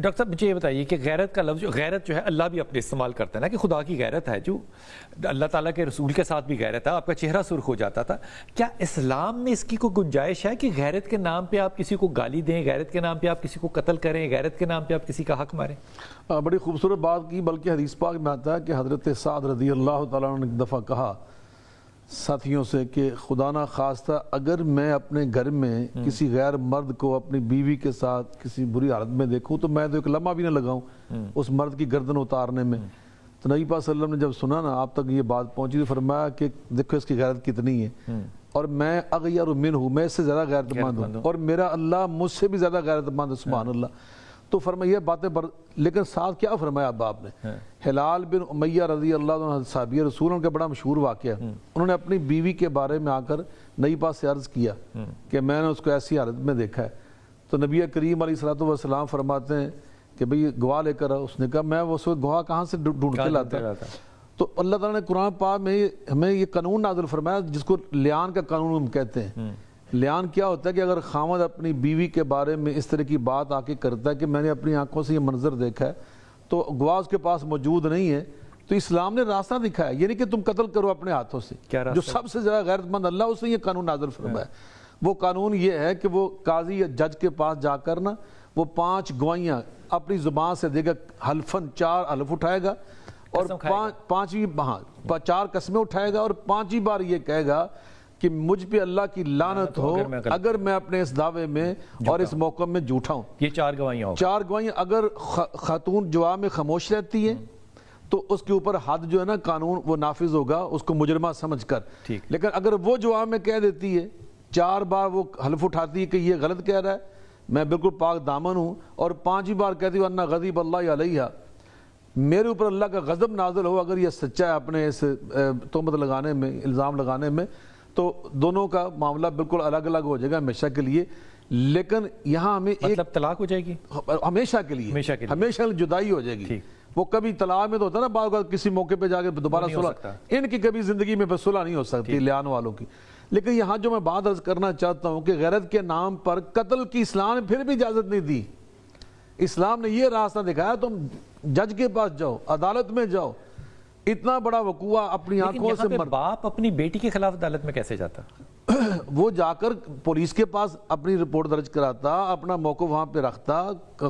Doctor صاحب مجھے یہ بتائیے کہ غیرت کا لفظ غیرت جو ہے اللہ بھی اپنے استعمال کرتا ہے نا کہ خدا کی غیرت ہے، جو اللہ تعالیٰ کے رسول کے ساتھ بھی غیرت ہے، آپ کا چہرہ سرخ ہو جاتا تھا. کیا اسلام میں اس کی کوئی گنجائش ہے کہ غیرت کے نام پہ آپ کسی کو گالی دیں، غیرت کے نام پہ آپ کسی کو قتل کریں، غیرت کے نام پہ آپ کسی کا حق ماریں؟ بڑی خوبصورت بات کی، بلکہ حدیث پاک میں آتا ہے کہ حضرت سعد رضی اللہ تعالیٰ عنہ نے ایک دفعہ کہا ساتھیوں سے کہ خدا نہ خواستہ اگر میں اپنے گھر میں کسی غیر مرد کو اپنی بیوی کے ساتھ کسی بری حالت میں دیکھوں تو میں تو ایک لمحہ بھی نہ لگاؤں اس مرد کی گردن اتارنے میں. تو نبی پاک صلی اللہ علیہ وسلم نے جب سنا نا آپ تک یہ بات پہنچی تو فرمایا کہ دیکھو اس کی غیرت کتنی ہے، اور میں اغیر منہ ہوں، میں اس سے زیادہ غیرت مند ہوں، اور میرا اللہ مجھ سے بھی زیادہ غیرت مند ہے، سبحان اللہ. تو فرمایا یہ باتیں لیکن ساتھ کیا فرمایا اب آپ نے؟ ہلال بن امیہ رضی اللہ عنہ صحابی رسول، ان کا بڑا مشہور واقعہ، انہوں نے اپنی بیوی کے بارے میں آ کر نبی پاک سے عرض کیا کہ میں نے اس کو ایسی حالت میں دیکھا ہے. تو نبی کریم علیہ الصلوۃ والسلام فرماتے ہیں کہ بھئی گواہ لے کر، اس نے کہا میں وہ گواہ کہاں سے ڈھونڈ کے لاتا. تو اللہ تعالیٰ نے قرآن پاک میں ہمیں یہ قانون نازل فرمایا جس کو لیان کا قانون ہم کہتے ہیں. لیان کیا ہوتا ہے کہ اگر خاوند اپنی بیوی کے بارے میں اس طرح کی بات آ کے کرتا ہے کہ میں نے اپنی آنکھوں سے یہ منظر دیکھا ہے تو گواہ اس کے پاس موجود نہیں ہے، تو اسلام نے راستہ دکھایا، یہ نہیں کہ تم قتل کرو اپنے ہاتھوں سے. جو سب سے زیادہ غیرت مند اللہ، اس نے یہ قانون نازل فرمایا. وہ قانون یہ ہے کہ وہ قاضی یا جج کے پاس جا کر نا وہ 5 گواہیاں اپنی زبان سے دے گا، حلفن 4 حلف اٹھائے گا اور 4 قسمیں اٹھائے گا اور 5 بار یہ کہے گا کہ مجھ پہ اللہ کی لعنت ہو اگر میں اپنے اس دعوے میں اور اس موقع میں جھوٹا ہوں. یہ 4 گواہیاں 4 گواہیاں. اگر خاتون جواب میں خاموش رہتی ہے تو اس کے اوپر حد جو ہے نا قانون وہ نافذ ہوگا اس کو مجرمہ سمجھ کر. لیکن اگر وہ جواب میں کہہ دیتی ہے، 4 بار وہ حلف اٹھاتی ہے کہ یہ غلط کہہ رہا ہے، میں بالکل پاک دامن ہوں، اور 5 بار کہتی ہوں انا غضب اللہ علیہ، میرے اوپر اللہ کا غضب نازل ہو اگر یہ سچا ہے اپنے اس تہمت لگانے میں، الزام لگانے میں، تو دونوں کا معاملہ بالکل الگ الگ ہو جائے گا ہمیشہ کے لیے. لیکن یہاں ہمیں مطلب طلاق ہو جائے گی ہمیشہ کے لیے، ہمیشہ جدائی ہو جائے گی. وہ کبھی طلاق میں تو ہوتا ہے نا بعض اوقات کسی موقع پہ جا کے دوبارہ صلح، ان کی کبھی زندگی میں صلح نہیں ہو سکتی لیان والوں کی. لیکن یہاں جو میں بات عرض کرنا چاہتا ہوں کہ غیرت کے نام پر قتل کی اسلام نے پھر بھی اجازت نہیں دی. اسلام نے یہ راستہ دکھایا تم جج کے پاس جاؤ، عدالت میں جاؤ. اتنا بڑا وقوع اپنی آنکھوں سے باپ اپنی بیٹی کے خلاف عدالت میں کیسے جاتا؟ وہ جا کر پولیس کے پاس اپنی رپورٹ درج کراتا، اپنا موقف وہاں پہ رکھتا،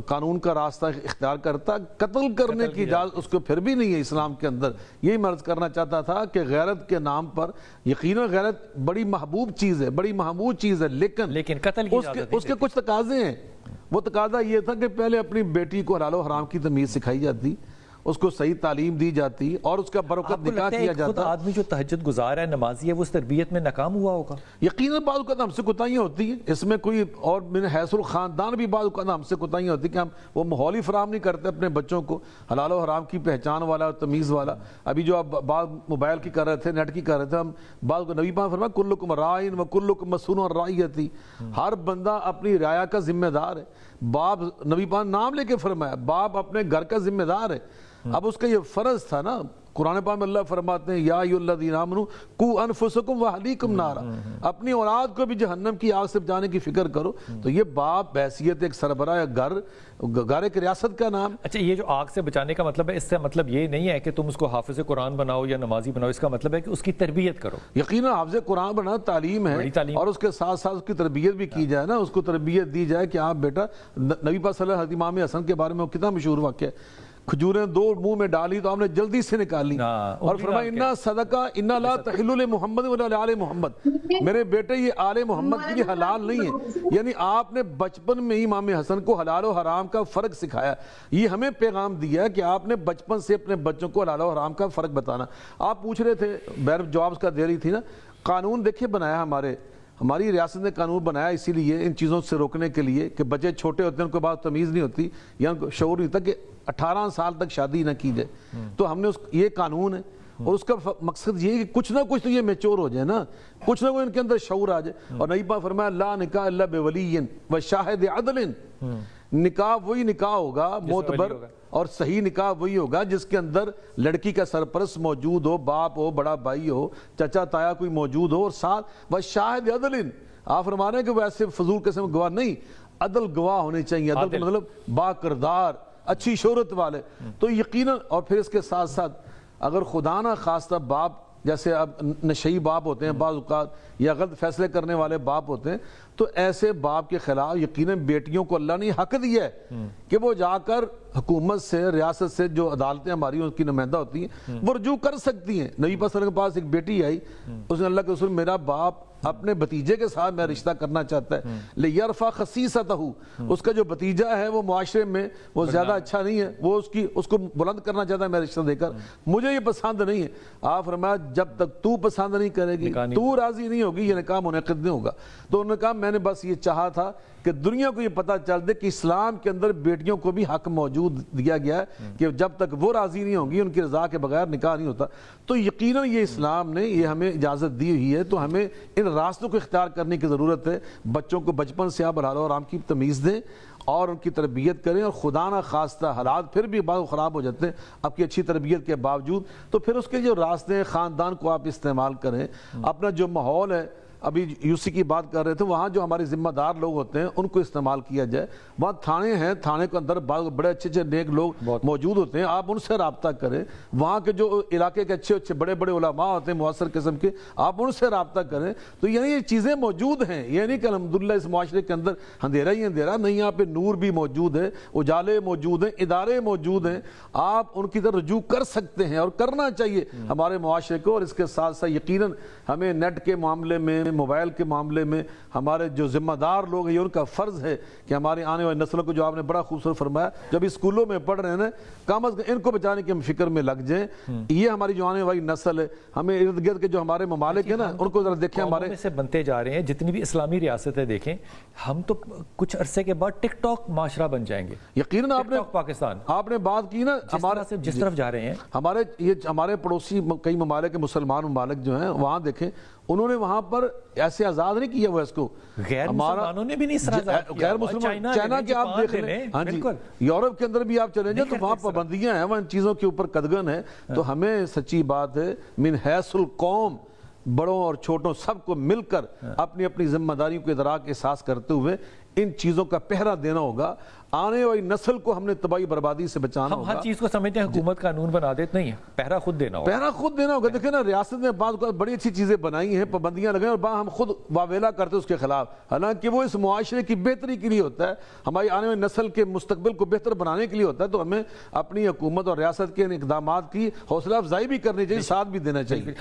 قانون کا راستہ اختیار کرتا. قتل کرنے کی اجازت اس کو پھر بھی نہیں ہے اسلام کے اندر. یہی میں عرض کرنا چاہتا تھا کہ غیرت کے نام پر یقیناً غیرت بڑی محبوب چیز ہے، بڑی محمود چیز ہے، لیکن قتل کی اس کے کچھ تقاضے ہیں. وہ تقاضا یہ تھا کہ پہلے اپنی بیٹی کو حلال و حرام کی تمیز سکھائی جاتی، اس کو صحیح تعلیم دی جاتی اور اس کا برکت نکاح کیا جاتا. خود آدمی جو تہجد گزار ہے، نمازی ہے، وہ اس تربیت میں ناکام ہوا ہوگا. یقیناً بعض اوقات ہم سے کوتاہیاں ہوتی ہیں اس میں کوئی، اور من حیث الخاندان بھی بعض اوقات ہم سے کوتاہیاں ہوتی ہیں کہ ہم وہ ماحول ہی فراہم نہیں کرتے اپنے بچوں کو حلال و حرام کی پہچان والا اور تمیز والا. ابھی جو آپ بعض موبائل کی کر رہے تھے، نیٹ کی کر رہے تھے، ہم بعض کو نبی پاک فرمایا کلکم راعٍ وکلکم مسئول عن رعیتہ، ہر بندہ اپنی رعایا کا ذمہ دار ہے. باپ، نبی پاک نام لے کے فرمایا باپ اپنے گھر کا ذمہ دار ہے. اب اس کا یہ فرض تھا نا. قرآن پاک میں اللہ فرماتے ہیں یا ایھا الذین آمنوا قوا انفسکم واہلیکم نارا، اپنی اولاد کو بھی جہنم کی آگ سے بچانے کی فکر کرو. تو یہ باپ بحیثیت ایک سربراہ گھر ایک ریاست کا نام. اچھا، یہ جو آگ سے بچانے کا مطلب ہے، اس سے مطلب یہ نہیں ہے کہ تم اس کو حافظ قرآن بناؤ یا نمازی بناؤ، اس کا مطلب ہے کہ اس کی تربیت کرو. یقیناً حافظ قرآن بنا تعلیم ہے، اور اس کے ساتھ ساتھ اس کی تربیت بھی کی جائے نا. اس کو تربیت دی جائے کہ آپ بیٹا، نبی پاک صلی اللہ علیہ وسلم امام حسن کے بارے میں کتنا مشہور واقعہ ہے، کھجوریں 2 منہ میں ڈالی تو آپ نے جلدی سے نکالی اور فرمایا انا صدقہ انا لا تحل لمحمد ولا آل محمد، میرے بیٹے یہ آل محمد کے لیے حلال نہیں ہے. یعنی آپ نے بچپن میں ہی امام حسن کو حلال و حرام کا فرق سکھایا. یہ ہمیں پیغام دیا ہے کہ آپ نے بچپن سے اپنے بچوں کو حلال و حرام کا فرق بتانا. آپ پوچھ رہے تھے، بیر جواب کا دے رہی تھی نا، قانون دیکھیں بنایا ہماری ریاست نے قانون بنایا اسی لیے ان چیزوں سے روکنے کے لیے کہ بچے چھوٹے ہوتے ہیں، ان کو بعد تمیز نہیں ہوتی یا ان کو شعور نہیں ہوتا کہ 18 سال تک شادی نہ کی جائے. تو ہم نے یہ قانون ہے اور اس کا مقصد یہ ہے کہ کچھ نہ کچھ تو یہ میچور ہو جائے نا، کچھ نہ کچھ ان کے اندر شعور آ جائے. اور نبی پاک فرمایا لا نکاح الا بولی و شاہد عدل، نکاح وہی نکاح ہوگا معتبر اور صحیح نکاح وہی ہوگا جس کے اندر لڑکی کا سرپرست موجود ہو، باپ ہو، بڑا بھائی ہو، چچا تایا کوئی موجود ہو، اور ساتھ وہ شاہد عدل. آپ فرما رہے ہیں کہ وہ ایسے فضول قسم گواہ نہیں، عدل گواہ ہونے چاہیے، عدل کا مطلب با کردار، اچھی شہرت والے، تو یقیناً. اور پھر اس کے ساتھ ساتھ اگر خدا نہ خواستہ باپ جیسے اب نشئی باپ ہوتے ہیں بعض اوقات، یا غلط فیصلے کرنے والے باپ ہوتے ہیں، تو ایسے باپ کے خلاف یقیناً بیٹیوں کو اللہ نے حق دیا ہے کہ وہ جا کر حکومت سے، ریاست سے، جو عدالتیں ہماری ان کی نمائندہ ہوتی ہیں، وہ رجوع کر سکتی ہیں. نبی پاک صلی اللہ علیہ وسلم کے پاس ایک بیٹی آئی، اس نے اللہ کے رسول میرا باپ اپنے بھتیجے کے ساتھ میں رشتہ کرنا چاہتا ہے، لیرفع خصیصتہ، اس کا جو بھتیجا ہے وہ معاشرے میں وہ زیادہ اچھا نہیں ہے، وہ اس کو بلند کرنا چاہتا ہے میں رشتہ دے کر، مجھے یہ پسند نہیں ہے. آپ فرمایا جب تک تو پسند نہیں کرے گی، تو راضی نہیں ہوگی، یہ نکاح منعقد نہیں ہوگا. تو انہوں نے کہا میں نے بس یہ چاہا تھا کہ دنیا کو یہ پتہ چل دے کہ اسلام کے اندر بیٹیوں کو بھی حق موجود دیا گیا ہے کہ جب تک وہ راضی نہیں ہوں گی ان کی رضا کے بغیر نکاح نہیں ہوتا. تو یقیناً یہ اسلام نے یہ ہمیں اجازت دی ہوئی ہے، تو ہمیں ان راستوں کو اختیار کرنے کی ضرورت ہے. بچوں کو بچپن سے آپ حلال و حرام کی تمیز دیں اور ان کی تربیت کریں، اور خدا نہ خواستہ حالات پھر بھی بعض خراب ہو جاتے ہیں آپ کی اچھی تربیت کے باوجود، تو پھر اس کے جو راستے ہیں خاندان کو آپ استعمال کریں. اپنا جو ماحول ہے، ابھی یوسی کی بات کر رہے تھے، وہاں جو ہمارے ذمہ دار لوگ ہوتے ہیں ان کو استعمال کیا جائے. وہاں تھانے ہیں، تھانے کے اندر بڑے اچھے نیک لوگ موجود ہوتے ہیں، آپ ان سے رابطہ کریں. وہاں کے جو علاقے کے اچھے بڑے بڑے علماء ہوتے ہیں مؤثر قسم کے، آپ ان سے رابطہ کریں. تو یعنی یہ چیزیں موجود ہیں، یہ نہیں کہ الحمدللہ اس معاشرے کے اندر اندھیرا ہی اندھیرا نہیں، یہاں پہ نور بھی موجود ہے، اجالے موجود ہیں، ادارے موجود ہیں، آپ ان کی طرف رجوع کر سکتے ہیں اور کرنا چاہیے ہمارے معاشرے کو. اور اس کے ساتھ ساتھ یقیناً ہمیں نیٹ کے معاملے میں، موبائل کے معاملے میں ہمارے جو ذمہ دار لوگ ہیں ان کا فرض ہے کہ ہماری آنے والی نسلوں کو، جو آپ نے بڑا خوبصورت فرمایا، جب اسکولوں میں پڑھ رہے ہیں کم از کم ان کو بچانے کی ہم فکر میں لگ جائیں. یہ ہماری جو آنے والی نسل ہے، ہمیں ارد گرد کے جو ہمارے ممالک ہیں نا ان کو ذرا دیکھیں، ہمارے میں سے بنتے جا رہے ہیں. جتنی بھی اسلامی ریاستیں دیکھیں، ہم تو کچھ عرصے کے بعد ٹک ٹاک معاشرہ بن جائیں گے. یقیناً پاکستان آپ نے بات کی نا، جس طرف جا رہے ہیں ہمارے پڑوسی کئی ممالک، مسلمان ممالک جو ہیں وہاں دیکھیں، انہوں نے وہاں پر ایسے آزاد نہیں کیا ہوا اس کو. غیر مسلمانوں نے بھی نہیں اس طرح آزاد کیا. غیر مسلمان چائنا کے آپ دیکھ لیں، ہاں جی، یورپ کے اندر بھی آپ چلیں جائیں تو وہاں پابندیاں ہیں، وہاں ان چیزوں کے اوپر قدغن ہے. تو ہمیں سچی بات ہے من حیث القوم، بڑوں اور چھوٹوں سب کو مل کر اپنی اپنی ذمہ داریوں کو ادراک احساس کرتے ہوئے ان چیزوں کا پہرا دینا ہوگا. آنے والی نسل کو ہم نے تباہی بربادی سے بچانا ہوگا. ہم ہر چیز کو سمجھتے ہیں حکومت قانون بنا دیتے نہیں ہے، پہرا خود دینا ہوگا. پہرا خود دینا ہوگا. دیکھیں نا، ریاست نے بعض بڑی اچھی چیزیں بنائی ہیں، پابندیاں لگائیں، اور ہم خود واویلا کرتے اس کے خلاف، حالانکہ وہ اس معاشرے کی بہتری کے لیے ہوتا ہے، ہماری آنے والی نسل کے مستقبل کو بہتر بنانے کے لیے ہوتا ہے. تو ہمیں اپنی حکومت اور ریاست کے ان اقدامات کی حوصلہ افزائی بھی کرنی چاہیے، ساتھ بھی دینا چاہیے.